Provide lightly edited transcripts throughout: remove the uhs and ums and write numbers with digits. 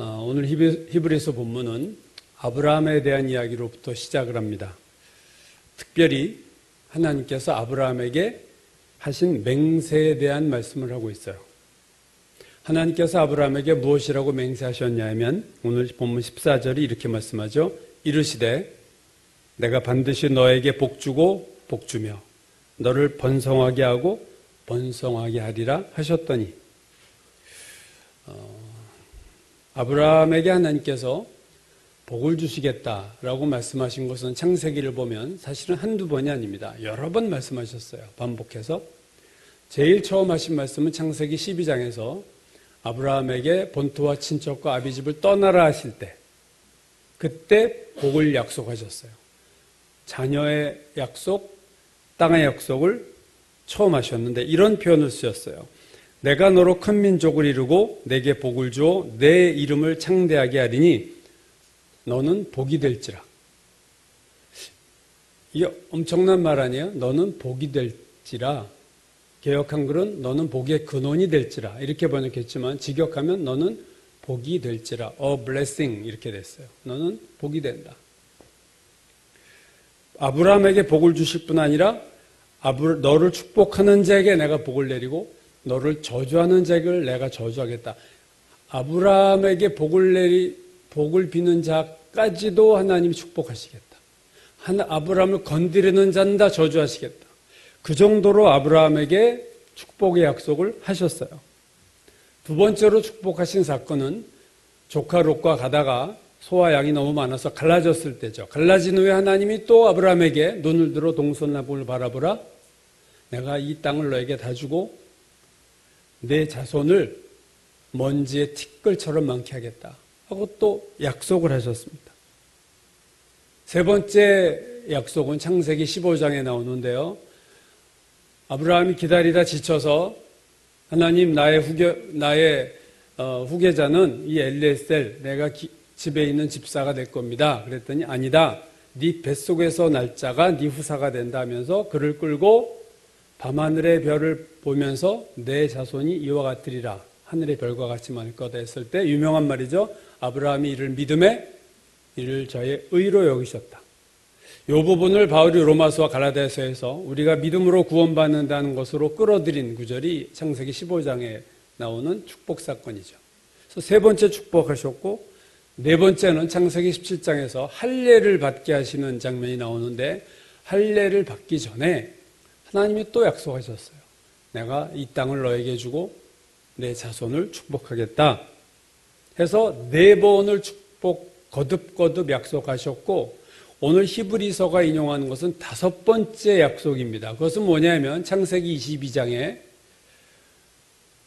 오늘 히브리서 본문은 아브라함에 대한 이야기로부터 시작을 합니다. 특별히 하나님께서 아브라함에게 하신 맹세에 대한 말씀을 하고 있어요. 하나님께서 아브라함에게 무엇이라고 맹세하셨냐 하면 오늘 본문 14절이 이렇게 말씀하죠. 이르시되 내가 반드시 너에게 복주고 복주며 너를 번성하게 하고 번성하게 하리라 하셨더니 아브라함에게 하나님께서 복을 주시겠다라고 말씀하신 것은 창세기를 보면 사실은 한두 번이 아닙니다. 여러 번 말씀하셨어요. 반복해서. 제일 처음 하신 말씀은 창세기 12장에서 아브라함에게 본토와 친척과 아비집을 떠나라 하실 때 그때 복을 약속하셨어요. 자녀의 약속, 땅의 약속을 처음 하셨는데 이런 표현을 쓰셨어요. 내가 너로 큰 민족을 이루고 내게 복을 주어 내 이름을 창대하게 하리니 너는 복이 될지라. 이게 엄청난 말 아니에요? 너는 복이 될지라. 개역 한글은 너는 복의 근원이 될지라 이렇게 번역했지만 직역하면 너는 복이 될지라. A blessing 이렇게 됐어요. 너는 복이 된다. 아브라함에게 복을 주실 뿐 아니라 너를 축복하는 자에게 내가 복을 내리고 너를 저주하는 자를 내가 저주하겠다. 아브라함에게 복을 비는 자까지도 하나님이 축복하시겠다. 아브라함을 건드리는 자는 다 저주하시겠다. 그 정도로 아브라함에게 축복의 약속을 하셨어요. 두 번째로 축복하신 사건은 조카 롯과 가다가 소와 양이 너무 많아서 갈라졌을 때죠. 갈라진 후에 하나님이 또 아브라함에게 눈을 들어 동서남북을 바라보라. 내가 이 땅을 너에게 다 주고 내 자손을 먼지의 티끌처럼 많게 하겠다 하고 또 약속을 하셨습니다. 세 번째 약속은 창세기 15장에 나오는데요. 아브라함이 기다리다 지쳐서 하나님 나의 후계자는 이 엘리에셀 내가 집에 있는 집사가 될 겁니다. 그랬더니 아니다. 네 뱃속에서 날 자가 네 후사가 된다 하면서 그를 끌고 밤하늘의 별을 보면서 내 자손이 이와 같으리라. 하늘의 별과 같이 많을 거다 했을 때 유명한 말이죠. 아브라함이 이를 믿음에 이를 저의 의로 여기셨다. 이 부분을 바울이 로마서와 갈라디아서에서 우리가 믿음으로 구원받는다는 것으로 끌어들인 구절이 창세기 15장에 나오는 축복 사건이죠. 그래서 세 번째 축복하셨고 네 번째는 창세기 17장에서 할례를 받게 하시는 장면이 나오는데 할례를 받기 전에 하나님이 또 약속하셨어요. 내가 이 땅을 너에게 주고 내 자손을 축복하겠다 해서 네 번을 거듭 약속하셨고 오늘 히브리서가 인용하는 것은 다섯 번째 약속입니다. 그것은 뭐냐면 창세기 22장에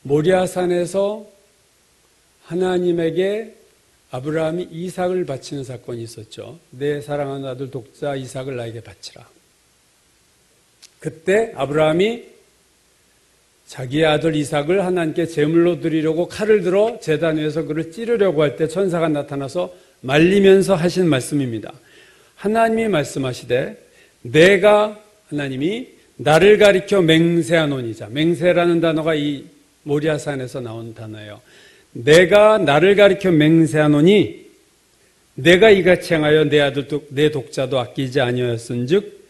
모리아산에서 하나님에게 아브라함이 이삭을 바치는 사건이 있었죠. 내 사랑하는 아들 독자 이삭을 나에게 바치라. 그때 아브라함이 자기의 아들 이삭을 하나님께 제물로 드리려고 칼을 들어 제단 위에서 그를 찌르려고 할 때 천사가 나타나서 말리면서 하신 말씀입니다. 하나님이 말씀하시되 하나님이 나를 가리켜 맹세하노니 맹세라는 단어가 이 모리아산에서 나온 단어예요. 내가 나를 가리켜 맹세하노니 내가 이같이 행하여 내 아들 내 독자도 아끼지 아니하였은즉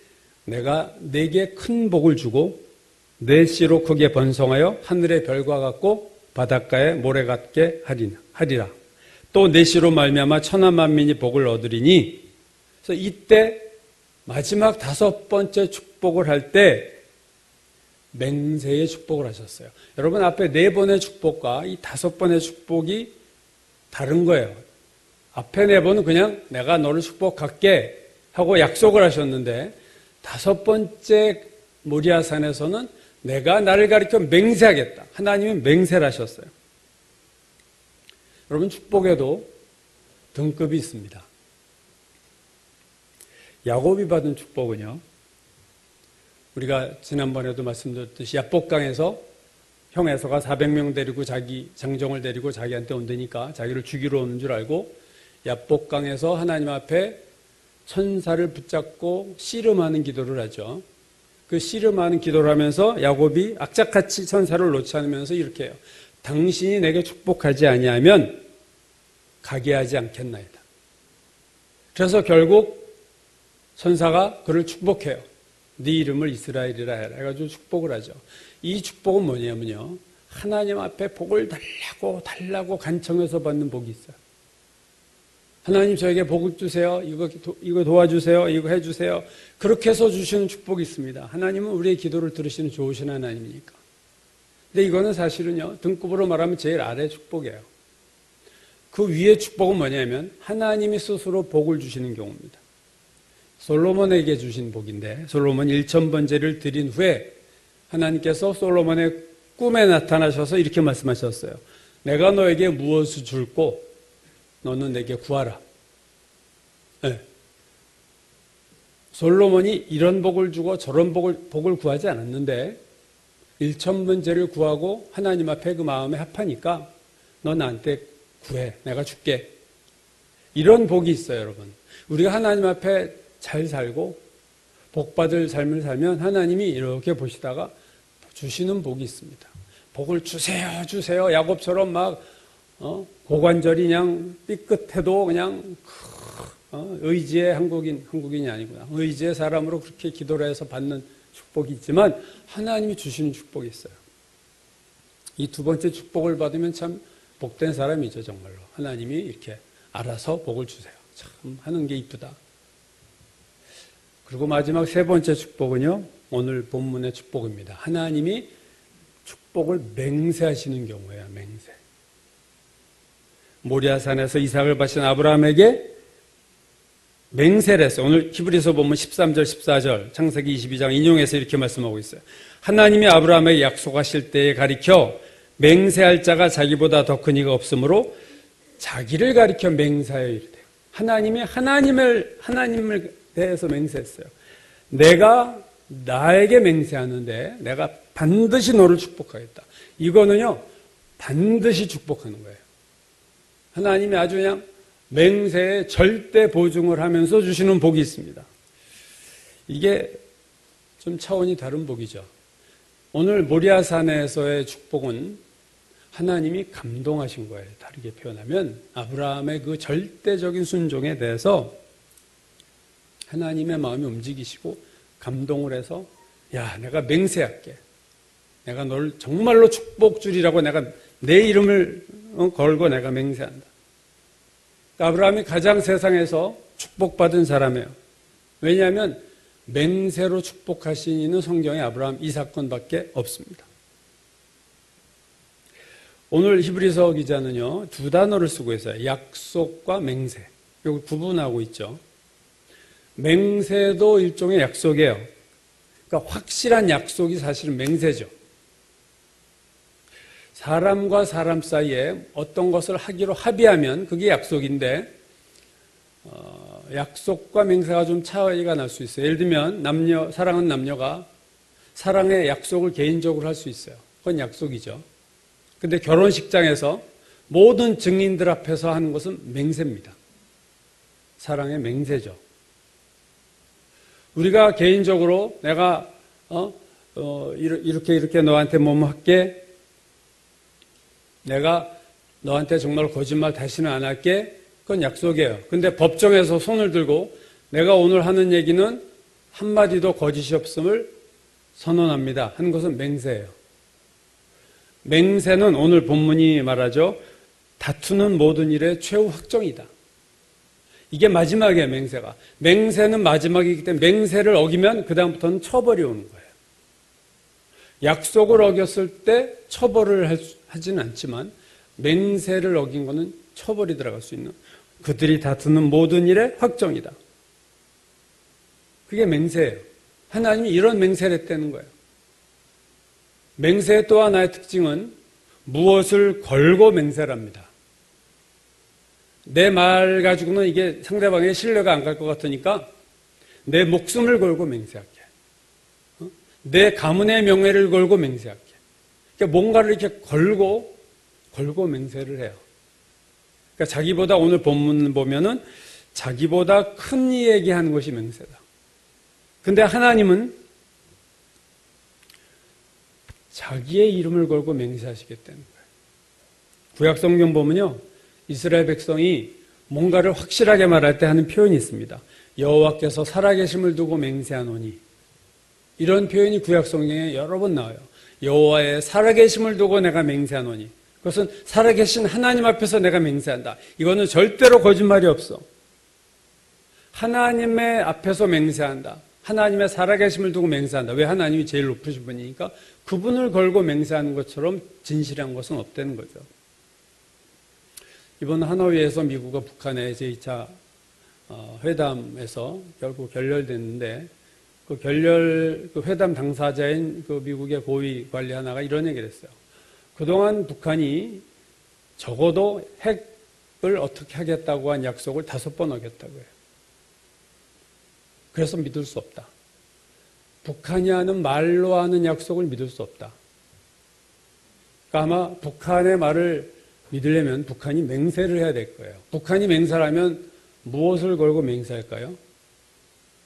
내가 내게 큰 복을 주고 내 씨로 크게 번성하여 하늘의 별과 같고 바닷가의 모래 같게 하리라. 또 내 씨로 말미암아 천하 만민이 복을 얻으리니. 그래서 이때 마지막 다섯 번째 축복을 할 때 맹세의 축복을 하셨어요. 여러분 앞에 네 번의 축복과 이 다섯 번의 축복이 다른 거예요. 앞에 네 번은 그냥 내가 너를 축복할게 하고 약속을 하셨는데 다섯 번째 모리아산에서는 내가 나를 가리켜 맹세하겠다. 하나님은 맹세를 하셨어요. 여러분 축복에도 등급이 있습니다. 야곱이 받은 축복은요. 우리가 지난번에도 말씀드렸듯이 야복강에서 형 에서가 400명 데리고 자기 장정을 데리고 자기한테 온다니까 자기를 죽이러 오는 줄 알고 야복강에서 하나님 앞에 천사를 붙잡고 씨름하는 기도를 하죠. 그 씨름하는 기도를 하면서 야곱이 악착같이 천사를 놓지 않으면서 이렇게 해요. 당신이 내게 축복하지 아니하면 가게 하지 않겠나이다. 그래서 결국 천사가 그를 축복해요. 네 이름을 이스라엘이라 해라 해가지고 축복을 하죠. 이 축복은 뭐냐면요, 하나님 앞에 복을 달라고 간청해서 받는 복이 있어요. 하나님 저에게 복을 주세요. 이거 도와주세요. 이거 해주세요. 그렇게 해서 주시는 축복이 있습니다. 하나님은 우리의 기도를 들으시는 좋으신 하나님이니까. 근데 이거는 사실은요, 등급으로 말하면 제일 아래 축복이에요. 그 위의 축복은 뭐냐면 하나님이 스스로 복을 주시는 경우입니다. 솔로몬에게 주신 복인데, 솔로몬 1000번제를 드린 후에 하나님께서 솔로몬의 꿈에 나타나셔서 이렇게 말씀하셨어요. 내가 너에게 무엇을 줄고 너는 내게 구하라. 네. 솔로몬이 이런 복을 주고 저런 복을 구하지 않았는데 1000번제를 구하고 하나님 앞에 그 마음에 합하니까 너 나한테 구해. 내가 줄게. 이런 복이 있어요, 여러분. 우리가 하나님 앞에 잘 살고 복받을 삶을 살면 하나님이 이렇게 보시다가 주시는 복이 있습니다. 복을 주세요. 야곱처럼 막 고관절이 그냥 삐끗해도 그냥 의지의 한국인이 아니구나. 의지의 사람으로 그렇게 기도를 해서 받는 축복이 있지만 하나님이 주시는 축복이 있어요. 이 두 번째 축복을 받으면 참 복된 사람이죠, 정말로. 하나님이 이렇게 알아서 복을 주세요. 참 하는 게 이쁘다. 그리고 마지막 세 번째 축복은요, 오늘 본문의 축복입니다. 하나님이 축복을 맹세하시는 경우예요, 맹세. 모리아산에서 이삭을 바친 아브라함에게 맹세를 했어요. 오늘 히브리서 보면 13절, 14절, 창세기 22장 인용해서 이렇게 말씀하고 있어요. 하나님이 아브라함에게 약속하실 때에 가리켜 맹세할 자가 자기보다 더 큰 이가 없으므로 자기를 가리켜 맹세하여 이르되, 하나님이 하나님을 대해서 맹세했어요. 내가 나에게 맹세하는데 내가 반드시 너를 축복하겠다. 이거는요, 반드시 축복하는 거예요. 하나님이 아주 그냥 맹세에 절대 보증을 하면서 주시는 복이 있습니다. 이게 좀 차원이 다른 복이죠. 오늘 모리아산에서의 축복은 하나님이 감동하신 거예요. 다르게 표현하면 아브라함의 그 절대적인 순종에 대해서 하나님의 마음이 움직이시고 감동을 해서, 야, 내가 맹세할게. 내가 널 정말로 축복 주리라고 내가 내 이름을 걸고 내가 맹세한다. 아브라함이 가장 세상에서 축복받은 사람이에요. 왜냐하면 맹세로 축복하신 이는 성경에 아브라함 이 사건밖에 없습니다. 오늘 히브리서 기자는요, 두 단어를 쓰고 있어요. 약속과 맹세. 이걸 구분하고 있죠. 맹세도 일종의 약속이에요. 그러니까 확실한 약속이 사실은 맹세죠. 사람과 사람 사이에 어떤 것을 하기로 합의하면 그게 약속인데, 약속과 맹세가 좀 차이가 날 수 있어요. 예를 들면 사랑하는 남녀가 사랑의 약속을 개인적으로 할 수 있어요. 그건 약속이죠. 근데 결혼식장에서 모든 증인들 앞에서 하는 것은 맹세입니다. 사랑의 맹세죠. 우리가 개인적으로 내가 이렇게 너한테 뭐뭐 할게, 내가 너한테 정말 거짓말 다시는 안 할게, 그건 약속이에요. 근데 법정에서 손을 들고 내가 오늘 하는 얘기는 한마디도 거짓이 없음을 선언합니다 하는 것은 맹세예요. 맹세는 오늘 본문이 말하죠. 다투는 모든 일의 최후 확정이다. 이게 마지막이에요, 맹세가. 맹세는 마지막이기 때문에 맹세를 어기면 그 다음부터는 처벌이 오는 거예요. 약속을 어겼을 때 처벌을 하지는 않지만 맹세를 어긴 거는 처벌이 들어갈 수 있는, 그들이 다투는 모든 일의 확정이다. 그게 맹세예요. 하나님이 이런 맹세를 했다는 거예요. 맹세의 또 하나의 특징은 무엇을 걸고 맹세랍니다. 내 말 가지고는 이게 상대방의 신뢰가 안 갈 것 같으니까 내 목숨을 걸고 맹세할게. 내 가문의 명예를 걸고 맹세할게. 그러니까 뭔가를 이렇게 걸고 맹세를 해요. 그러니까 자기보다, 오늘 본문 보면은 자기보다 큰 이에게 하는 것이 맹세다. 근데 하나님은 자기의 이름을 걸고 맹세하시겠다는 거예요. 구약 성경 보면요, 이스라엘 백성이 뭔가를 확실하게 말할 때 하는 표현이 있습니다. 여호와께서 살아계심을 두고 맹세하노니. 이런 표현이 구약 성경에 여러 번 나와요. 여호와의 살아계심을 두고 내가 맹세하노니. 그것은 살아계신 하나님 앞에서 내가 맹세한다. 이거는 절대로 거짓말이 없어. 하나님의 앞에서 맹세한다. 하나님의 살아계심을 두고 맹세한다. 왜? 하나님이 제일 높으신 분이니까 그분을 걸고 맹세하는 것처럼 진실한 것은 없다는 거죠. 이번 하노이에서 미국과 북한의 제2차 회담에서 결국 결렬됐는데 그 회담 당사자인 그 미국의 고위 관리 하나가 이런 얘기를 했어요. 그동안 북한이 적어도 핵을 어떻게 하겠다고 한 약속을 5번 어겼다고 해요. 그래서 믿을 수 없다. 북한이 하는 말로 하는 약속을 믿을 수 없다. 그러니까 아마 북한의 말을 믿으려면 북한이 맹세를 해야 될 거예요. 북한이 맹세를 하면 무엇을 걸고 맹세할까요?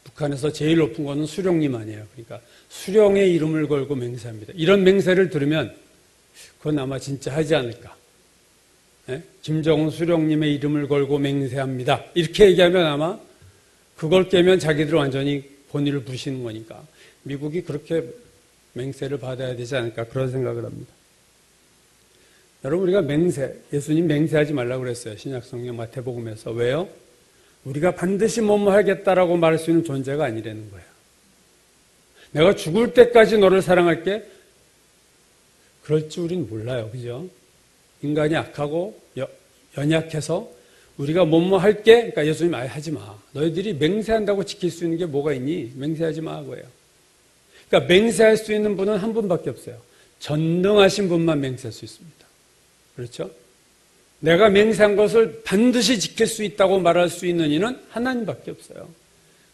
북한에서 제일 높은 거는 수령님 아니에요. 그러니까 수령의 이름을 걸고 맹세합니다. 이런 맹세를 들으면 그건 아마 진짜 하지 않을까. 네? 김정은 수령님의 이름을 걸고 맹세합니다. 이렇게 얘기하면 아마 그걸 깨면 자기들 완전히 본의를 부시는 거니까 미국이 그렇게 맹세를 받아야 되지 않을까 그런 생각을 합니다. 여러분 우리가 예수님 맹세하지 말라고 그랬어요. 신약성경 마태복음에서. 왜요? 우리가 반드시 뭐뭐 하겠다라고 말할 수 있는 존재가 아니라는 거예요. 내가 죽을 때까지 너를 사랑할게. 그럴지 우리는 몰라요. 그죠? 인간이 악하고 연약해서 우리가 뭐뭐 할게. 그러니까 예수님 아예 하지 마. 너희들이 맹세한다고 지킬 수 있는 게 뭐가 있니? 맹세하지 마. 그거예요. 그러니까 맹세할 수 있는 분은 한 분밖에 없어요. 전능하신 분만 맹세할 수 있습니다. 그렇죠? 내가 맹세한 것을 반드시 지킬 수 있다고 말할 수 있는 이는 하나님밖에 없어요.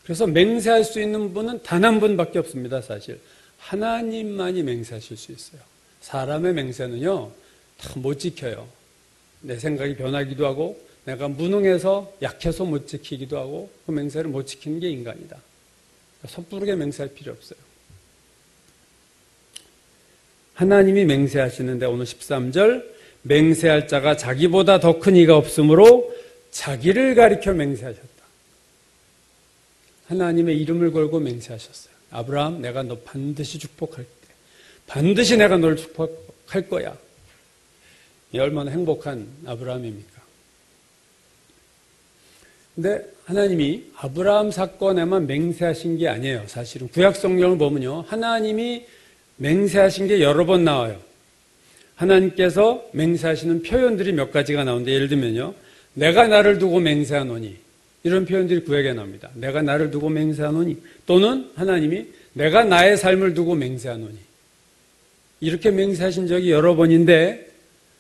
그래서 맹세할 수 있는 분은 단 한 분밖에 없습니다. 사실 하나님만이 맹세하실 수 있어요. 사람의 맹세는요 다 못 지켜요. 내 생각이 변하기도 하고 내가 무능해서 약해서 못 지키기도 하고 그 맹세를 못 지키는 게 인간이다. 섣부르게 맹세할 필요 없어요. 하나님이 맹세하시는데 오늘 13절 맹세할 자가 자기보다 더 큰 이가 없으므로 자기를 가리켜 맹세하셨다. 하나님의 이름을 걸고 맹세하셨어요. 아브라함 내가 너 반드시 축복할게. 반드시 내가 너를 축복할 거야. 이 얼마나 행복한 아브라함입니까? 근데 하나님이 아브라함 사건에만 맹세하신 게 아니에요. 사실은 구약 성경을 보면요. 하나님이 맹세하신 게 여러 번 나와요. 하나님께서 맹세하시는 표현들이 몇 가지가 나오는데 예를 들면요. 내가 나를 두고 맹세하노니 이런 표현들이 구약에 나옵니다. 내가 나를 두고 맹세하노니 또는 하나님이 내가 나의 삶을 두고 맹세하노니 이렇게 맹세하신 적이 여러 번인데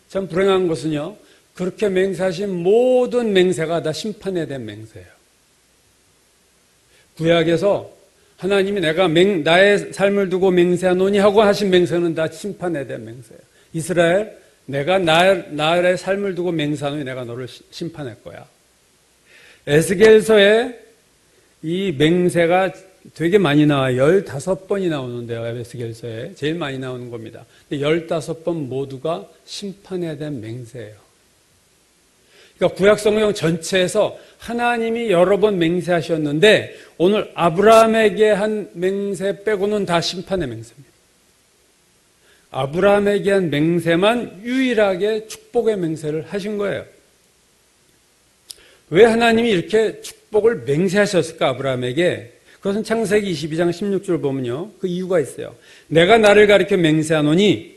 참 불행한 것은요. 그렇게 맹세하신 모든 맹세가 다 심판에 대한 맹세예요. 구약에서 하나님이 내가 나의 삶을 두고 맹세하노니 하고 하신 맹세는 다 심판에 대한 맹세예요. 이스라엘 내가 나의 삶을 두고 맹세하노니 내가 너를 심판할 거야. 에스겔서에 이 맹세가 되게 많이 나와요. 15번이 나오는데요. 에스겔서에 제일 많이 나오는 겁니다. 15번 모두가 심판에 대한 맹세예요. 그러니까 구약 성경 전체에서 하나님이 여러 번 맹세하셨는데 오늘 아브라함에게 한 맹세 빼고는 다 심판의 맹세입니다. 아브라함에게 한 맹세만 유일하게 축복의 맹세를 하신 거예요. 왜 하나님이 이렇게 축복을 맹세하셨을까 아브라함에게? 그것은 창세기 22장 16절 보면요. 그 이유가 있어요. 내가 나를 가리켜 맹세하노니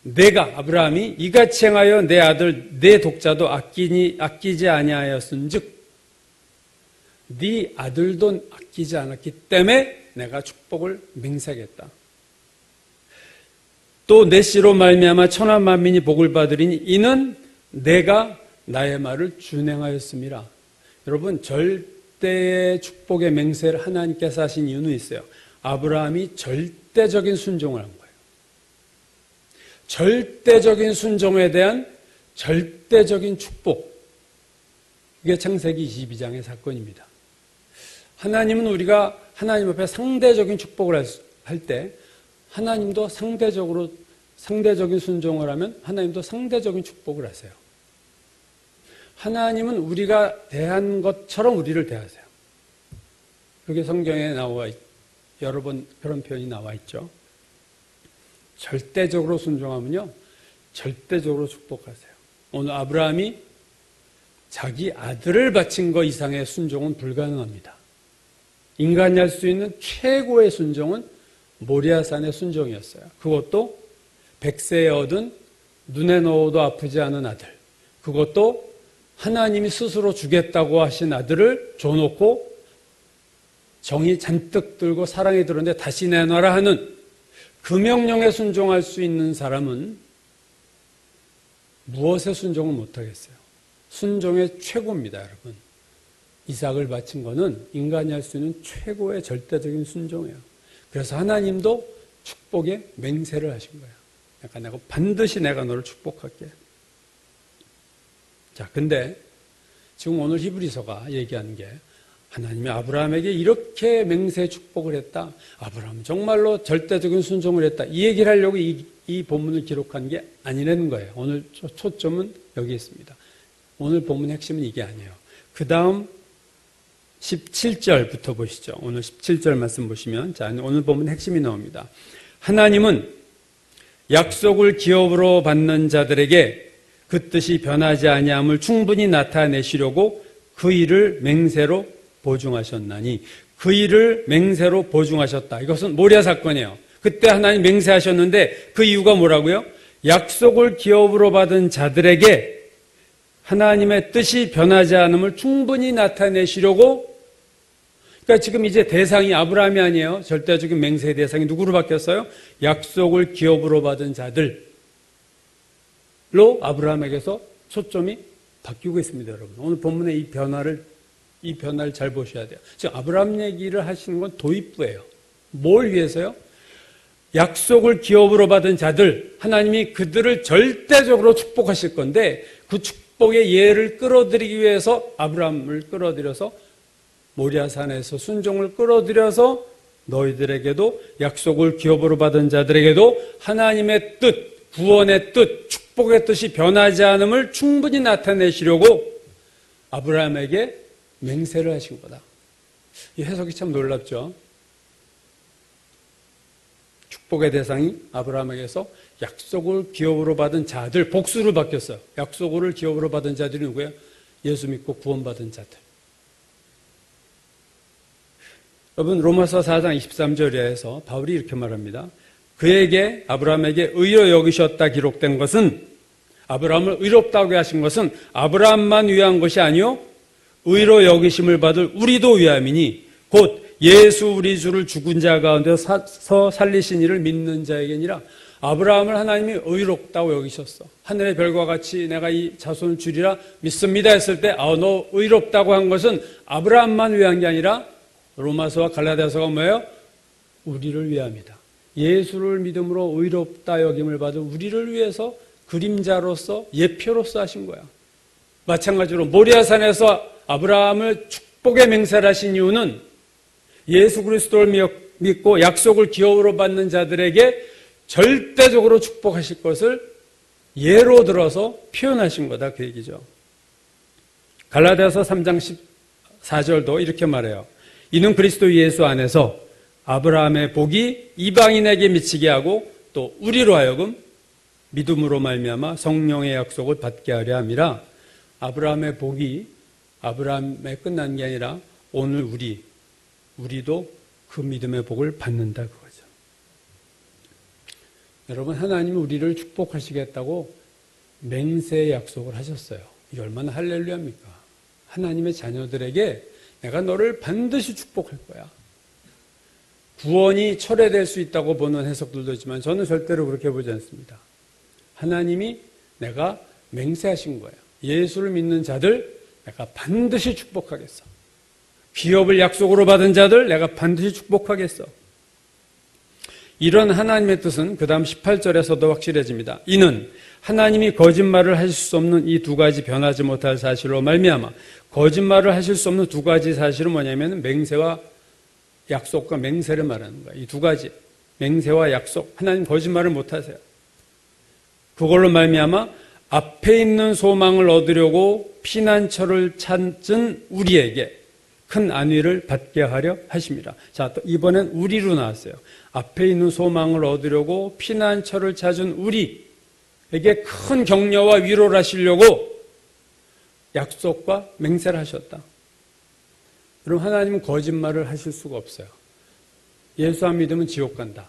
내가 아브라함이 이같이 행하여 내 아들 내 독자도 아끼지 아니하였은즉 네 아들도 아끼지 않았기 때문에 내가 축복을 맹세하겠다. 또 내 씨로 말미암아 천하 만민이 복을 받으리니 이는 내가 나의 말을 준행하였음이라. 여러분 절대의 축복의 맹세를 하나님께서 하신 이유는 있어요. 아브라함이 절대적인 순종을 한 거예요. 절대적인 순종에 대한 절대적인 축복. 이게 창세기 22장의 사건입니다. 하나님은 우리가 하나님 앞에 상대적인 축복을 할 때 하나님도 상대적인 순종을 하면 하나님도 상대적인 축복을 하세요. 하나님은 우리가 대한 것처럼 우리를 대하세요. 그게 성경에 여러 번 그런 표현이 나와 있죠. 절대적으로 순종하면요, 절대적으로 축복하세요. 오늘 아브라함이 자기 아들을 바친 것 이상의 순종은 불가능합니다. 인간이 할 수 있는 최고의 순종은 모리아산의 순종이었어요. 그것도 100세에 얻은 눈에 넣어도 아프지 않은 아들, 그것도 하나님이 스스로 주겠다고 하신 아들을 줘놓고 정이 잔뜩 들고 사랑이 들었는데 다시 내놔라 하는 그 명령에 순종할 수 있는 사람은 무엇에 순종을 못하겠어요? 순종의 최고입니다, 여러분. 이삭을 바친 거는 인간이 할 수 있는 최고의 절대적인 순종이에요. 그래서 하나님도 축복의 맹세를 하신 거예요. 내가 반드시 내가 너를 축복할게. 자, 근데 지금 오늘 히브리서가 얘기하는 게 하나님이 아브라함에게 이렇게 맹세 축복을 했다. 아브라함은 정말로 절대적인 순종을 했다. 이 얘기를 하려고 이 본문을 기록한 게 아니라는 거예요. 오늘 초점은 여기 있습니다. 오늘 본문의 핵심은 이게 아니에요. 그 다음 17절부터 보시죠. 오늘 17절 말씀 보시면, 자, 오늘 본문 핵심이 나옵니다. 하나님은 약속을 기업으로 받는 자들에게 그 뜻이 변하지 아니함을 충분히 나타내시려고 그 일을 맹세로 보증하셨나니, 그 일을 맹세로 보증하셨다. 이것은 모리아 사건이에요. 그때 하나님 맹세하셨는데 그 이유가 뭐라고요? 약속을 기업으로 받은 자들에게 하나님의 뜻이 변하지 않음을 충분히 나타내시려고. 그러니까 지금 이제 대상이 아브라함이 아니에요. 절대적인 맹세의 대상이 누구로 바뀌었어요? 약속을 기업으로 받은 자들로 아브라함에게서 초점이 바뀌고 있습니다, 여러분. 오늘 본문의 이 변화를 잘 보셔야 돼요. 지금 아브라함 얘기를 하시는 건 도입부예요. 뭘 위해서요? 약속을 기업으로 받은 자들, 하나님이 그들을 절대적으로 축복하실 건데 그 축복의 예를 끌어들이기 위해서 아브라함을 끌어들여서 모리아산에서 순종을 끌어들여서 너희들에게도, 약속을 기업으로 받은 자들에게도 하나님의 뜻, 구원의 뜻, 축복의 뜻이 변하지 않음을 충분히 나타내시려고 아브라함에게 맹세를 하신 거다. 이 해석이 참 놀랍죠. 축복의 대상이 아브라함에게서 약속을 기업으로 받은 자들, 복수로 바뀌었어요. 약속을 기업으로 받은 자들이 누구예요? 예수 믿고 구원받은 자들. 여러분, 로마서 4장 23절에서 바울이 이렇게 말합니다. 그에게, 아브라함에게 의로 여기셨다 기록된 것은, 아브라함을 의롭다고 하신 것은 아브라함만 위한 것이 아니요 의로 여기심을 받을 우리도 위함이니 곧 예수 우리 주를 죽은 자 가운데서 살리신 이를 믿는 자에게니라. 아브라함을 하나님이 의롭다고 여기셨어. 하늘의 별과 같이 내가 이 자손을 주리라 믿습니다 했을 때, 너 의롭다고 한 것은 아브라함만 위한 게 아니라 로마서와 갈라디아서가 뭐예요? 우리를 위함이다. 예수를 믿음으로 의롭다 여김을 받은 우리를 위해서 그림자로서, 예표로서 하신 거야. 마찬가지로 모리아산에서 아브라함을 축복의 맹세를 하신 이유는 예수 그리스도를 믿고 약속을 기업으로 받는 자들에게 절대적으로 축복하실 것을 예로 들어서 표현하신 거다, 그 얘기죠. 갈라디아서 3장 14절도 이렇게 말해요. 이는 그리스도 예수 안에서 아브라함의 복이 이방인에게 미치게 하고 또 우리로 하여금 믿음으로 말미암아 성령의 약속을 받게 하려 함이라. 아브라함의 복이 아브라함에 끝난 게 아니라 오늘 우리도 그 믿음의 복을 받는다, 그거죠. 여러분, 하나님이 우리를 축복하시겠다고 맹세의 약속을 하셨어요. 이게 얼마나 할렐루야입니까? 하나님의 자녀들에게 내가 너를 반드시 축복할 거야. 구원이 철회될 수 있다고 보는 해석들도 있지만 저는 절대로 그렇게 보지 않습니다. 하나님이 내가 맹세하신 거예요. 예수를 믿는 자들 내가 반드시 축복하겠어. 기업을 약속으로 받은 자들 내가 반드시 축복하겠어. 이런 하나님의 뜻은 그 다음 18절에서도 확실해집니다. 이는 하나님이 거짓말을 하실 수 없는 이 두 가지 변하지 못할 사실로 말미암아. 거짓말을 하실 수 없는 두 가지 사실은 뭐냐면 맹세와 약속과 맹세를 말하는 거예요. 이 두 가지, 맹세와 약속. 하나님 거짓말을 못하세요. 그걸로 말미암아 앞에 있는 소망을 얻으려고 피난처를 찾은 우리에게 큰 안위를 받게 하려 하십니다. 자, 또 이번엔 우리로 나왔어요. 앞에 있는 소망을 얻으려고 피난처를 찾은 우리에게 큰 격려와 위로를 하시려고 약속과 맹세를 하셨다. 여러분, 하나님은 거짓말을 하실 수가 없어요. 예수 안 믿으면 지옥 간다.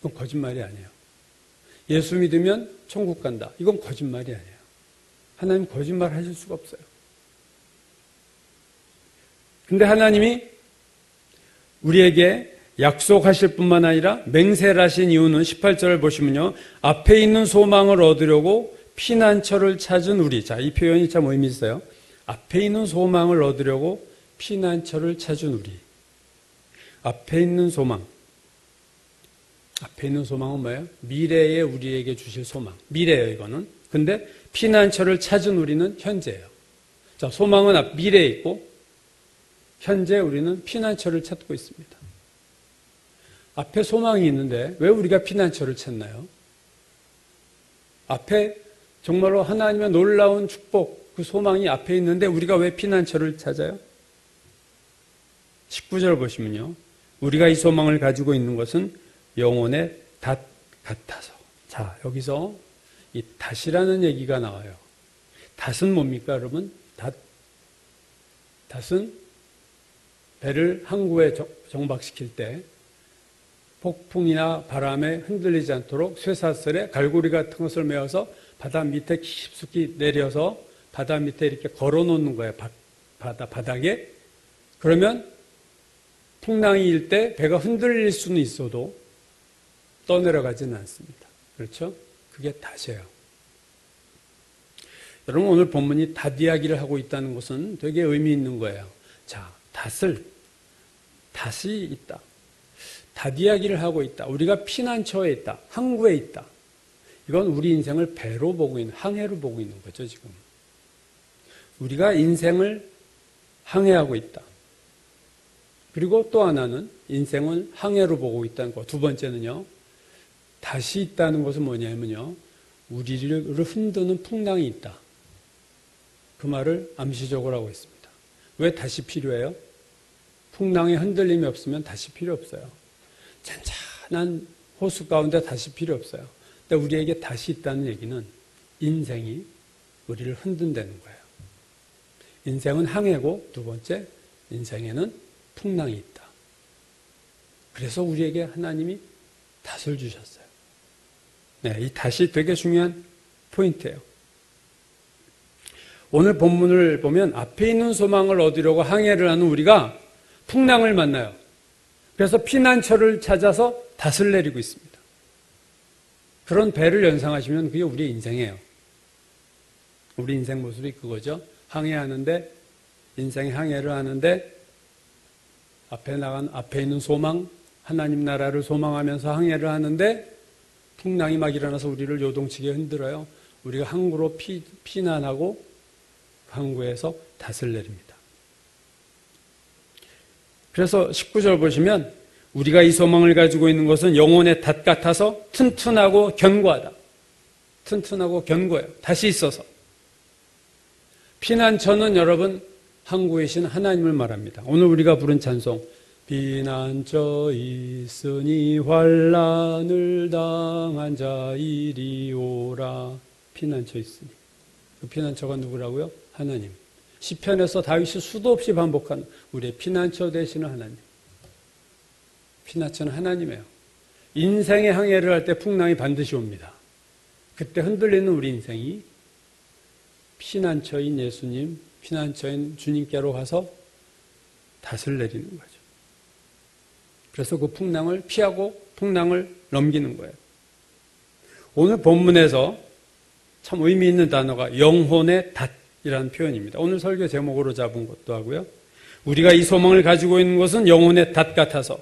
이건 거짓말이 아니에요. 예수 믿으면 천국 간다. 이건 거짓말이 아니에요. 하나님 거짓말 하실 수가 없어요. 근데 하나님이 우리에게 약속하실 뿐만 아니라 맹세를 하신 이유는 18절을 보시면요. 앞에 있는 소망을 얻으려고 피난처를 찾은 우리. 자, 이 표현이 참 의미 있어요. 앞에 있는 소망을 얻으려고 피난처를 찾은 우리. 앞에 있는 소망. 앞에 있는 소망은 뭐예요? 미래에 우리에게 주실 소망. 미래예요, 이거는. 근데 피난처를 찾은 우리는 현재예요. 자, 소망은 미래에 있고 현재 우리는 피난처를 찾고 있습니다. 앞에 소망이 있는데 왜 우리가 피난처를 찾나요? 앞에 정말로 하나님의 놀라운 축복, 그 소망이 앞에 있는데 우리가 왜 피난처를 찾아요? 19절 보시면요. 우리가 이 소망을 가지고 있는 것은 영혼의 닷 같아서. 자, 여기서 이 닷이라는 얘기가 나와요. 닷은 뭡니까, 여러분? 닷은 배를 항구에 정박시킬 때 폭풍이나 바람에 흔들리지 않도록 쇠사슬에 갈고리 같은 것을 메어서 바다 밑에 깊숙이 내려서 바다 밑에 이렇게 걸어 놓는 거예요. 바닥에. 그러면 풍랑이 일 때 배가 흔들릴 수는 있어도 떠내려가지는 않습니다. 그렇죠? 그게 닷이에요. 여러분, 오늘 본문이 닷 이야기를 하고 있다는 것은 되게 의미 있는 거예요. 자, 닷이 있다. 닷 이야기를 하고 있다. 우리가 피난처에 있다. 항구에 있다. 이건 우리 인생을 배로 보고 있는, 항해로 보고 있는 거죠, 지금. 우리가 인생을 항해하고 있다. 그리고 또 하나는 인생을 항해로 보고 있다는 거. 두 번째는요, 닷이 있다는 것은 뭐냐면요, 우리를 흔드는 풍랑이 있다. 그 말을 암시적으로 하고 있습니다. 왜 닷이 필요해요? 풍랑에 흔들림이 없으면 닷이 필요 없어요. 잔잔한 호수 가운데 닷이 필요 없어요. 근데 우리에게 닷이 있다는 얘기는 인생이 우리를 흔든다는 거예요. 인생은 항해고, 두 번째, 인생에는 풍랑이 있다. 그래서 우리에게 하나님이 닷을 주셨어요. 네, 이 닷이 되게 중요한 포인트예요. 오늘 본문을 보면 앞에 있는 소망을 얻으려고 항해를 하는 우리가 풍랑을 만나요. 그래서 피난처를 찾아서 닷을 내리고 있습니다. 그런 배를 연상하시면 그게 우리의 인생이에요. 우리 인생 모습이 그거죠. 항해하는데, 인생의 항해를 하는데 앞에 있는 소망, 하나님 나라를 소망하면서 항해를 하는데 풍랑이 막 일어나서 우리를 요동치게 흔들어요. 우리가 항구로 피난하고 항구에서 닷을 내립니다. 그래서 19절 보시면 우리가 이 소망을 가지고 있는 것은 영혼의 닷 같아서 튼튼하고 견고하다. 튼튼하고 견고해요. 닷이 있어서. 피난처는 여러분 항구에 계신 하나님을 말합니다. 오늘 우리가 부른 찬송, 피난처 있으니 환난을 당한 자 이리 오라. 피난처 있으니. 그 피난처가 누구라고요? 하나님. 시편에서 다윗이 수도 없이 반복한 우리의 피난처 되시는 하나님. 피난처는 하나님이에요. 인생의 항해를 할 때 풍랑이 반드시 옵니다. 그때 흔들리는 우리 인생이 피난처인 예수님, 피난처인 주님께로 가서 닷을 내리는 거죠. 그래서 그 풍랑을 피하고 풍랑을 넘기는 거예요. 오늘 본문에서 참 의미 있는 단어가 영혼의 닷이라는 표현입니다. 오늘 설교 제목으로 잡은 것도 하고요. 우리가 이 소망을 가지고 있는 것은 영혼의 닷 같아서.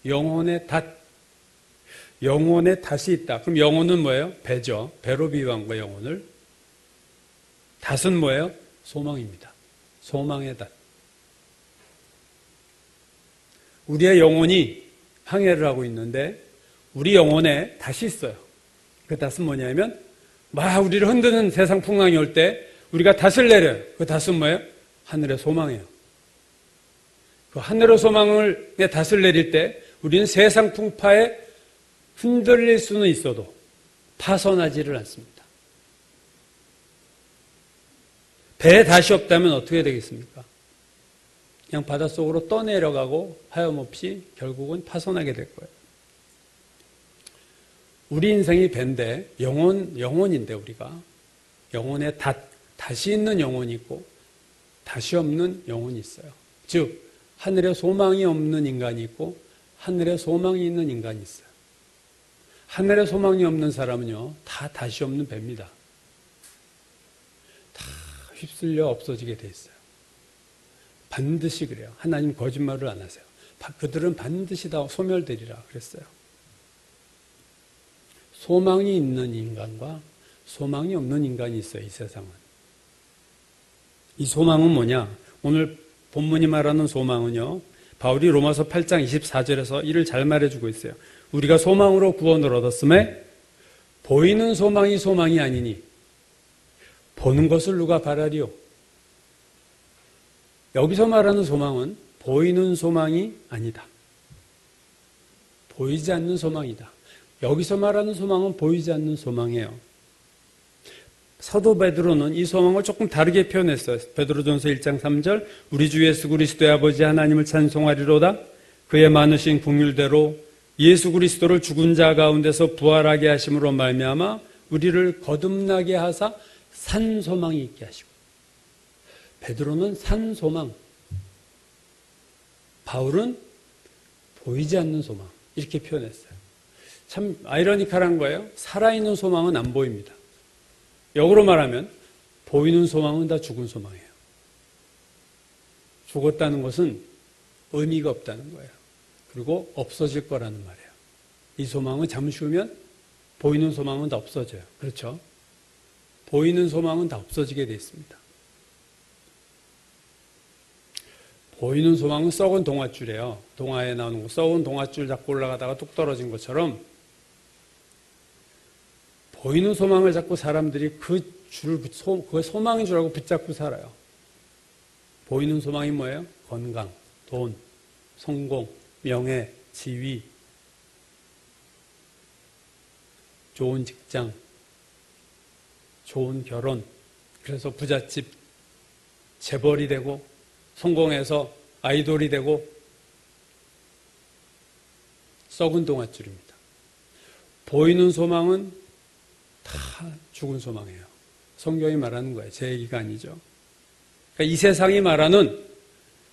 영혼의 닷. 영혼의 닷이 있다. 그럼 영혼은 뭐예요? 배죠. 배로 비유한 거예요, 영혼을. 닷은 뭐예요? 소망입니다. 소망의 닷. 우리의 영혼이 항해를 하고 있는데 우리 영혼에 닷이 있어요. 그 닷은 뭐냐면 막 우리를 흔드는 세상 풍랑이 올 때 우리가 닷을 내려요. 그 닷은 뭐예요? 하늘의 소망이에요. 그 하늘의 소망을 닷을 내릴 때 우리는 세상 풍파에 흔들릴 수는 있어도 파손하지를 않습니다. 배에 닷이 없다면 어떻게 되겠습니까? 그냥 바닷속으로 떠내려가고 하염없이 결국은 파손하게 될 거예요. 우리 인생이 배인데 영혼인데 우리가 영혼에 닷이 있는 영혼이 있고 닷이 없는 영혼이 있어요. 즉 하늘에 소망이 없는 인간이 있고 하늘에 소망이 있는 인간이 있어요. 하늘에 소망이 없는 사람은요 다 닷이 없는 배입니다. 다 휩쓸려 없어지게 돼 있어요. 반드시 그래요. 하나님 거짓말을 안 하세요. 그들은 반드시 다 소멸되리라 그랬어요. 소망이 있는 인간과 소망이 없는 인간이 있어요. 이 세상은. 이 소망은 뭐냐? 오늘 본문이 말하는 소망은요. 바울이 로마서 8장 24절에서 이를 잘 말해주고 있어요. 우리가 소망으로 구원을 얻었음에 보이는 소망이 소망이 아니니 보는 것을 누가 바라리요? 여기서 말하는 소망은 보이는 소망이 아니다. 보이지 않는 소망이다. 여기서 말하는 소망은 보이지 않는 소망이에요. 사도 베드로는 이 소망을 조금 다르게 표현했어요. 베드로전서 1장 3절 우리 주 예수 그리스도의 아버지 하나님을 찬송하리로다. 그의 많으신 긍휼대로 예수 그리스도를 죽은 자 가운데서 부활하게 하심으로 말미암아 우리를 거듭나게 하사 산 소망이 있게 하시고. 베드로는 산 소망, 바울은 보이지 않는 소망 이렇게 표현했어요. 참 아이러니컬한 거예요. 살아있는 소망은 안 보입니다. 역으로 말하면 보이는 소망은 다 죽은 소망이에요. 죽었다는 것은 의미가 없다는 거예요. 그리고 없어질 거라는 말이에요. 이 소망은 잠시 후면 보이는 소망은 다 없어져요. 그렇죠? 보이는 소망은 다 없어지게 되어 있습니다. 보이는 소망은 썩은 동아줄이에요. 동화에 나오는 거 썩은 동아줄 잡고 올라가다가 뚝 떨어진 것처럼 보이는 소망을 잡고 사람들이 그 소망인 줄 알고 붙잡고 살아요. 보이는 소망이 뭐예요? 건강, 돈, 성공, 명예, 지위, 좋은 직장, 좋은 결혼, 그래서 부잣집 재벌이 되고 성공해서 아이돌이 되고 썩은 동아줄입니다. 보이는 소망은 다 죽은 소망이에요. 성경이 말하는 거예요. 제 얘기가 아니죠. 그러니까 이 세상이 말하는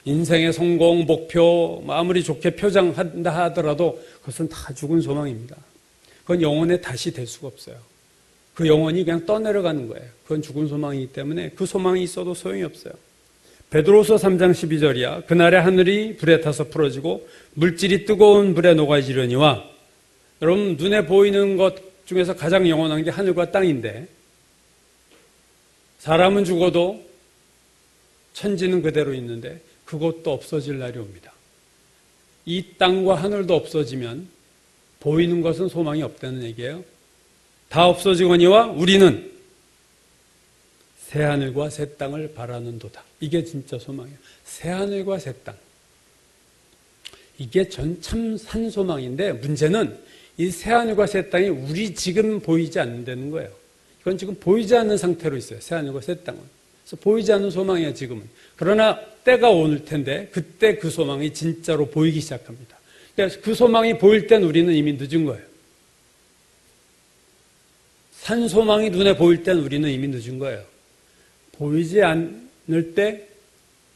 인생의 성공, 목표, 아무리 좋게 표장한다 하더라도 그것은 다 죽은 소망입니다. 그건 영혼에 다시 될 수가 없어요. 그 영혼이 그냥 떠내려가는 거예요. 그건 죽은 소망이기 때문에 그 소망이 있어도 소용이 없어요. 베드로서 3장 12절이야. 그날에 하늘이 불에 타서 풀어지고 물질이 뜨거운 불에 녹아지려니와. 여러분 눈에 보이는 것 중에서 가장 영원한 게 하늘과 땅인데 사람은 죽어도 천지는 그대로 있는데 그것도 없어질 날이 옵니다. 이 땅과 하늘도 없어지면 보이는 것은 소망이 없다는 얘기예요. 다 없어지거니와 우리는 새하늘과 새 땅을 바라는도다. 이게 진짜 소망이에요. 새하늘과 새 땅. 이게 참 산 소망인데 문제는 이 새하늘과 새 땅이 우리 지금 보이지 않는다는 거예요. 이건 지금 보이지 않는 상태로 있어요. 새하늘과 새 땅은. 그래서 보이지 않는 소망이에요, 지금은. 그러나 때가 올 텐데 그때 그 소망이 진짜로 보이기 시작합니다. 그래서 그 소망이 보일 땐 우리는 이미 늦은 거예요. 산 소망이 눈에 보일 땐 우리는 이미 늦은 거예요. 보이지 않을 때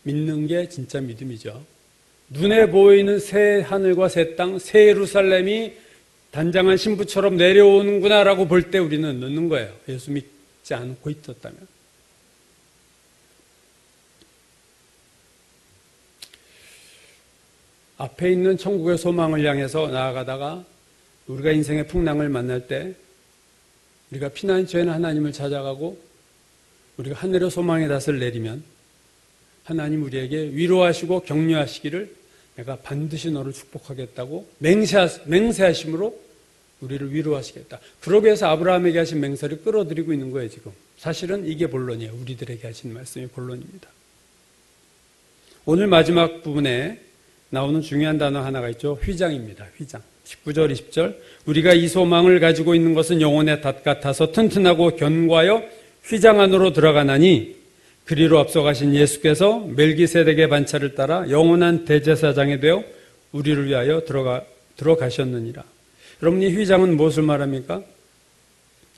믿는 게 진짜 믿음이죠. 눈에 보이는 새 하늘과 새 땅, 새 예루살렘이 단장한 신부처럼 내려오는구나라고 볼 때 우리는 늦는 거예요. 예수 믿지 않고 있었다면. 앞에 있는 천국의 소망을 향해서 나아가다가 우리가 인생의 풍랑을 만날 때 우리가 피난처에는 하나님을 찾아가고 우리가 하늘의 소망의 닷을 내리면 하나님 우리에게 위로하시고 격려하시기를 내가 반드시 너를 축복하겠다고 맹세하심으로 우리를 위로하시겠다. 그러기 위해서 아브라함에게 하신 맹세를 끌어들이고 있는 거예요, 지금. 사실은 이게 본론이에요. 우리들에게 하신 말씀이 본론입니다. 오늘 마지막 부분에 나오는 중요한 단어 하나가 있죠. 휘장입니다. 휘장. 19절, 20절. 우리가 이 소망을 가지고 있는 것은 영혼의 닷 같아서 튼튼하고 견고하여 휘장 안으로 들어가나니 그리로 앞서가신 예수께서 멜기세덱의 반차를 따라 영원한 대제사장이 되어 우리를 위하여 들어가셨느니라. 여러분, 이 휘장은 무엇을 말합니까?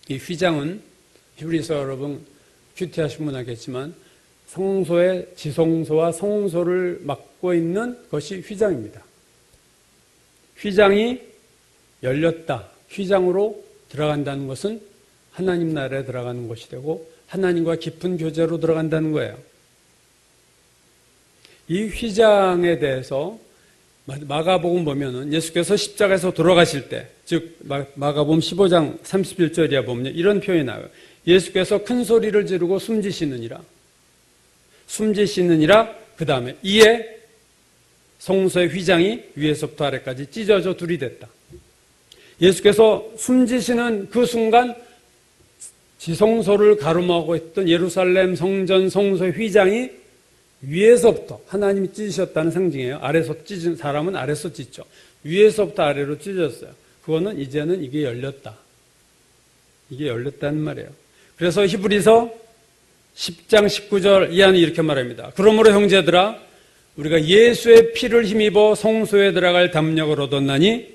이 휘장은 히브리서 여러분 큐티하신 분 알겠지만 성소의 지성소와 성소를 막고 있는 것이 휘장입니다. 휘장이 열렸다. 휘장으로 들어간다는 것은 하나님 나라에 들어가는 것이 되고 하나님과 깊은 교제로 들어간다는 거예요. 이 휘장에 대해서 마가복음 보면은 예수께서 십자가에서 돌아가실 때, 즉 마가복음 15장 31절이야 보면 이런 표현이 나와요. 예수께서 큰 소리를 지르고 숨지시느니라. 그 다음에 이에 성소의 휘장이 위에서부터 아래까지 찢어져 둘이 됐다. 예수께서 숨지시는 그 순간 지성소를 가로막고 있던 예루살렘 성전 성소의 휘장이 위에서부터 하나님이 찢으셨다는 상징이에요. 아래서 찢은 사람은 아래서 찢죠. 위에서부터 아래로 찢어졌어요. 그거는 이제는 이게 열렸다. 이게 열렸다는 말이에요. 그래서 히브리서 10장 19절 이하는 이렇게 말합니다. 그러므로 형제들아 우리가 예수의 피를 힘입어 성소에 들어갈 담력을 얻었나니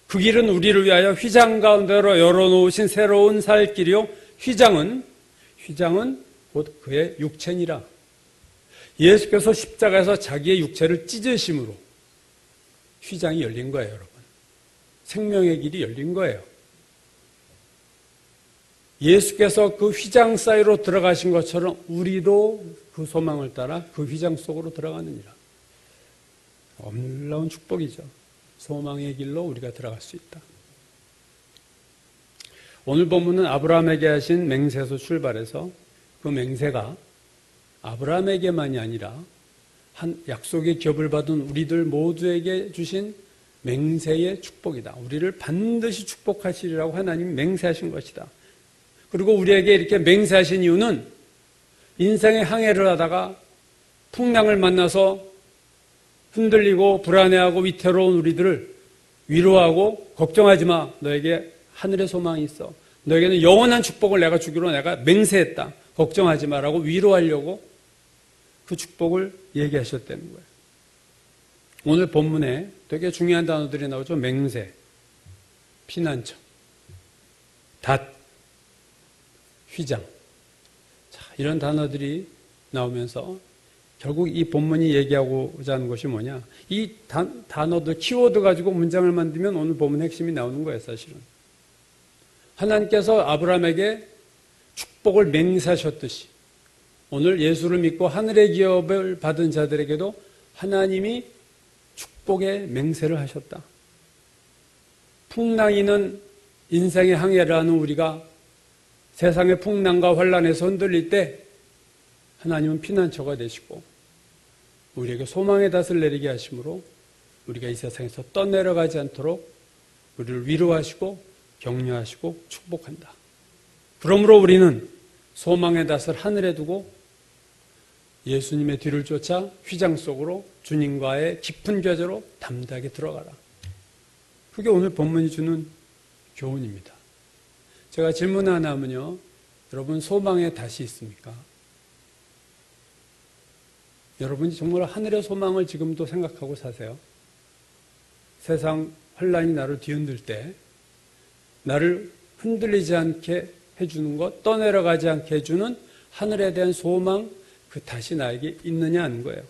그 길은 우리를 위하여 휘장 가운데로 열어놓으신 새로운 살 길이요. 휘장은 곧 그의 육체니라. 예수께서 십자가에서 자기의 육체를 찢으심으로 휘장이 열린 거예요, 여러분. 생명의 길이 열린 거예요. 예수께서 그 휘장 사이로 들어가신 것처럼 우리도 그 소망을 따라 그 휘장 속으로 들어가느니라. 놀라운 축복이죠. 소망의 길로 우리가 들어갈 수 있다. 오늘 본문은 아브라함에게 하신 맹세에서 출발해서 그 맹세가 아브라함에게만이 아니라 한 약속의 기업을 받은 우리들 모두에게 주신 맹세의 축복이다. 우리를 반드시 축복하시리라고 하나님이 맹세하신 것이다. 그리고 우리에게 이렇게 맹세하신 이유는 인생의 항해를 하다가 풍랑을 만나서 흔들리고 불안해하고 위태로운 우리들을 위로하고 걱정하지 마. 너에게 하늘의 소망이 있어. 너에게는 영원한 축복을 내가 주기로 내가 맹세했다. 걱정하지 마라고 위로하려고 그 축복을 얘기하셨다는 거예요. 오늘 본문에 되게 중요한 단어들이 나오죠. 맹세, 피난처, 닷, 휘장. 자, 이런 단어들이 나오면서 결국 이 본문이 얘기하고자 하는 것이 뭐냐. 이 단어들, 키워드 가지고 문장을 만들면 오늘 본문 핵심이 나오는 거예요, 사실은. 하나님께서 아브라함에게 축복을 맹세하셨듯이 오늘 예수를 믿고 하늘의 기업을 받은 자들에게도 하나님이 축복의 맹세를 하셨다. 풍랑이는 인생의 항해를 하는 우리가 세상의 풍랑과 환란에서 흔들릴 때 하나님은 피난처가 되시고 우리에게 소망의 닷을 내리게 하심으로 우리가 이 세상에서 떠내려가지 않도록 우리를 위로하시고 격려하시고 축복한다. 그러므로 우리는 소망의 닷을 하늘에 두고 예수님의 뒤를 쫓아 휘장 속으로 주님과의 깊은 교제로 담대하게 들어가라. 그게 오늘 본문이 주는 교훈입니다. 제가 질문 하나 하면요. 여러분 소망의 닷이 있습니까? 여러분이 정말 하늘의 소망을 지금도 생각하고 사세요? 세상 환란이 나를 뒤흔들 때 나를 흔들리지 않게 해주는 것, 떠내려가지 않게 해주는 하늘에 대한 소망, 그 닷이 나에게 있느냐 하는 거예요.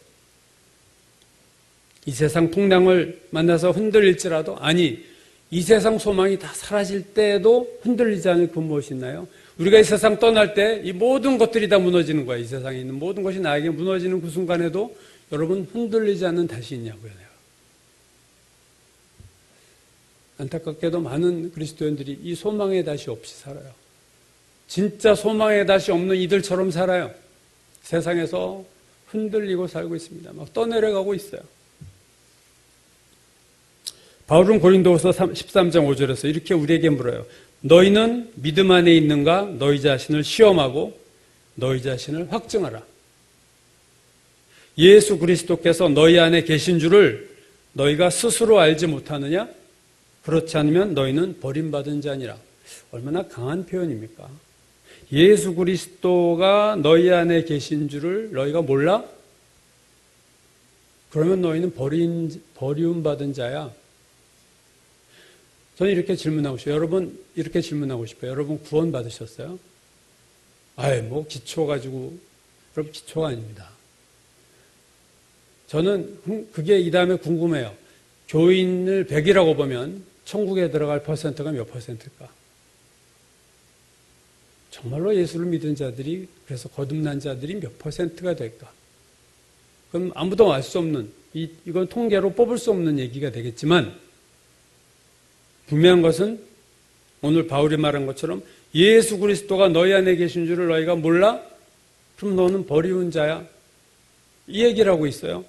이 세상 풍랑을 만나서 흔들릴지라도 아니 이 세상 소망이 다 사라질 때에도 흔들리지 않을 그 무엇이 있나요? 우리가 이 세상 떠날 때 이 모든 것들이 다 무너지는 거예요. 이 세상에 있는 모든 것이 나에게 무너지는 그 순간에도 여러분 흔들리지 않는 닷이 있냐고요. 내가. 안타깝게도 많은 그리스도인들이 이 소망의 닷이 없이 살아요. 진짜 소망의 닷이 없는 이들처럼 살아요. 세상에서 흔들리고 살고 있습니다. 막 떠내려가고 있어요. 바울은 고린도후서 13장 5절에서 이렇게 우리에게 물어요. 너희는 믿음 안에 있는가? 너희 자신을 시험하고 너희 자신을 확증하라. 예수 그리스도께서 너희 안에 계신 줄을 너희가 스스로 알지 못하느냐? 그렇지 않으면 너희는 버림받은 자니라. 얼마나 강한 표현입니까? 예수 그리스도가 너희 안에 계신 줄을 너희가 몰라? 그러면 너희는 버림받은 자야. 저는 이렇게 질문하고 싶어요. 여러분, 이렇게 질문하고 싶어요. 여러분 구원 받으셨어요? 뭐 기초 가지고. 여러분 기초가 아닙니다. 저는 그게 이 다음에 궁금해요. 교인을 100이라고 보면 천국에 들어갈 퍼센트가 몇 퍼센트일까? 정말로 예수를 믿은 자들이, 그래서 거듭난 자들이 몇 퍼센트가 될까? 그럼 아무도 알 수 없는, 이건 통계로 뽑을 수 없는 얘기가 되겠지만, 분명한 것은 오늘 바울이 말한 것처럼 예수 그리스도가 너희 안에 계신 줄을 너희가 몰라? 그럼 너는 버리운 자야. 이 얘기를 하고 있어요.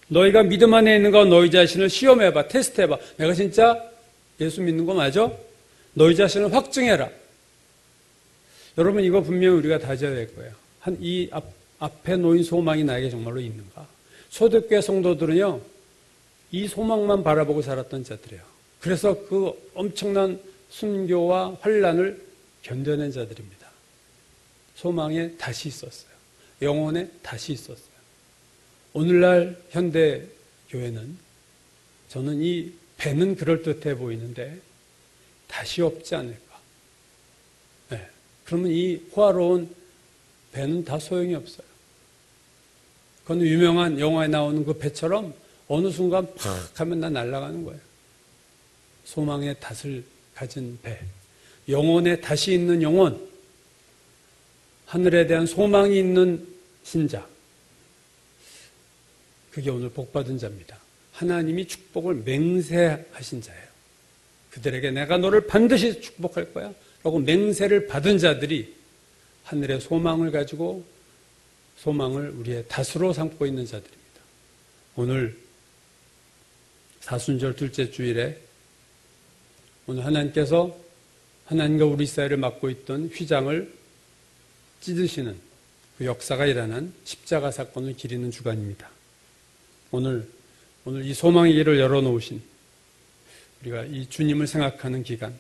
너희가 믿음 안에 있는가 너희 자신을 시험해봐, 테스트해봐. 내가 진짜 예수 믿는 거 맞아? 너희 자신을 확증해라. 여러분 이거 분명히 우리가 다져야 될 거예요. 이 앞에 놓인 소망이 나에게 정말로 있는가? 초대교회 성도들은요, 이 소망만 바라보고 살았던 자들이에요. 그래서 그 엄청난 순교와 환난을 견뎌낸 자들입니다. 소망에 다시 있었어요. 영혼에 다시 있었어요. 오늘날 현대 교회는 저는 이 배는 그럴듯해 보이는데 다시 없지 않을까. 네. 그러면 이 호화로운 배는 다 소용이 없어요. 그건 유명한 영화에 나오는 그 배처럼 어느 순간 팍 하면 다 날아가는 거예요. 소망의 닷을 가진 배, 영혼에 다시 있는 영혼, 하늘에 대한 소망이 있는 신자, 그게 오늘 복받은 자입니다. 하나님이 축복을 맹세하신 자예요. 그들에게 내가 너를 반드시 축복할 거야 라고 맹세를 받은 자들이 하늘의 소망을 가지고 소망을 우리의 닷으로 삼고 있는 자들입니다. 오늘 사순절 둘째 주일에 오늘 하나님께서 하나님과 우리 사이를 맡고 있던 휘장을 찢으시는 그 역사가 일어난 십자가 사건을 기리는 주간입니다. 오늘 이 소망의 길을 열어놓으신 우리가 이 주님을 생각하는 기간,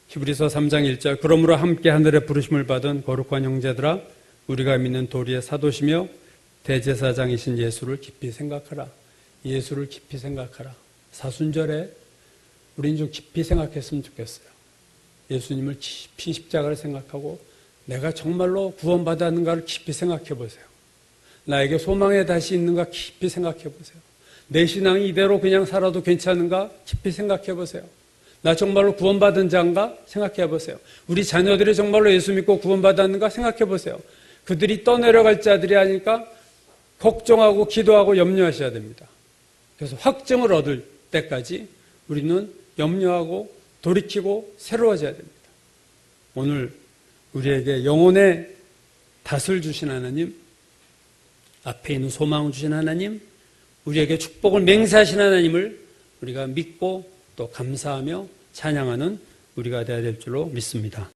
히브리서 3장 1절, 그러므로 함께 하늘의 부르심을 받은 거룩한 형제들아, 우리가 믿는 도리의 사도시며 대제사장이신 예수를 깊이 생각하라. 예수를 깊이 생각하라. 사순절에 우린 좀 깊이 생각했으면 좋겠어요. 예수님을 깊이 십자가를 생각하고 내가 정말로 구원받았는가를 깊이 생각해 보세요. 나에게 소망에 다시 있는가 깊이 생각해 보세요. 내 신앙이 이대로 그냥 살아도 괜찮은가 깊이 생각해 보세요. 나 정말로 구원받은 자인가 생각해 보세요. 우리 자녀들이 정말로 예수 믿고 구원받았는가 생각해 보세요. 그들이 떠내려갈 자들이 아니까 걱정하고 기도하고 염려하셔야 됩니다. 그래서 확증을 얻을 때까지 우리는 염려하고 돌이키고 새로워져야 됩니다. 오늘 우리에게 영혼의 닷을 주신 하나님, 앞에 있는 소망을 주신 하나님, 우리에게 축복을 맹세하신 하나님을 우리가 믿고 또 감사하며 찬양하는 우리가 되어야 될 줄로 믿습니다.